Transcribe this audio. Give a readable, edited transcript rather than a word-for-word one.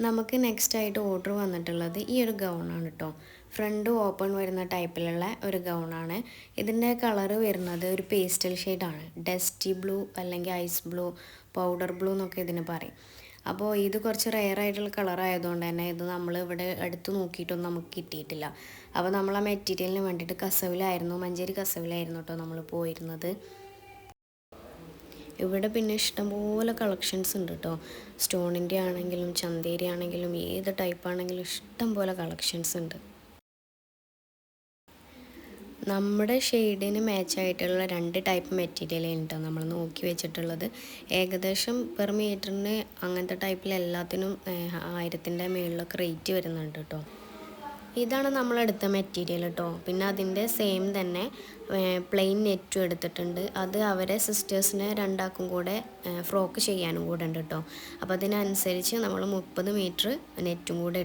നമുക്ക് നെക്സ്റ്റ് ആയിട്ട് ഓർഡർ വന്നിട്ടുള്ളത് ഈ ഒരു ഗൗണാണ് കേട്ടോ. ഫ്രണ്ട് ഓപ്പൺ വരുന്ന ടൈപ്പിലുള്ള ഒരു ഗൗണാണ്. ഇതിൻ്റെ കളറ് വരുന്നത് ഒരു പേസ്റ്റൽ ഷെയ്ഡാണ്. ഡസ്റ്റി ബ്ലൂ അല്ലെങ്കിൽ ഐസ് ബ്ലൂ, പൗഡർ ബ്ലൂ എന്നൊക്കെ ഇതിന് പറയും. അപ്പോൾ ഇത് കുറച്ച് റെയർ ആയിട്ടുള്ള കളർ ആയതുകൊണ്ട് തന്നെ ഇത് നമ്മൾ ഇവിടെ എടുത്ത് നോക്കിയിട്ടൊന്നും നമുക്ക് കിട്ടിയിട്ടില്ല. അപ്പോൾ നമ്മൾ ആ മെറ്റീരിയലിന് വേണ്ടിയിട്ട് മഞ്ചേരി കസവിലായിരുന്നു കേട്ടോ നമ്മൾ പോയിരുന്നത്. ഇവിടെ പിന്നെ ഇഷ്ടംപോലെ കളക്ഷൻസ് ഉണ്ട് കേട്ടോ. സ്റ്റോണിൻ്റെ ആണെങ്കിലും ചന്തേരി ആണെങ്കിലും ഏത് ടൈപ്പ് ആണെങ്കിലും ഇഷ്ടംപോലെ കളക്ഷൻസ് ഉണ്ട്. നമ്മുടെ ഷെയ്ഡിന് മാച്ചായിട്ടുള്ള 2 ടൈപ്പ് മെറ്റീരിയലാണ് കേട്ടോ നമ്മൾ നോക്കി വെച്ചിട്ടുള്ളത്. ഏകദേശം പെർ മീറ്ററിന് അങ്ങനത്തെ ടൈപ്പിൽ എല്ലാത്തിനും 1000ൻ്റെ മുകളിലൊക്കെ റേറ്റ് വരുന്നുണ്ട് കേട്ടോ. ഇതാണ് നമ്മളെടുത്ത മെറ്റീരിയൽ കേട്ടോ. പിന്നെ അതിൻ്റെ സെയിം തന്നെ പ്ലെയിൻ നെറ്റും എടുത്തിട്ടുണ്ട്. അത് അവരെ സിസ്റ്റേഴ്സിനെ രണ്ടാക്കും കൂടെ ഫ്രോക്ക് ചെയ്യാനും കൂടെ ഉണ്ട് കേട്ടോ. അപ്പോൾ അതിനനുസരിച്ച് നമ്മൾ 30 മീറ്റർ നെറ്റും കൂടെ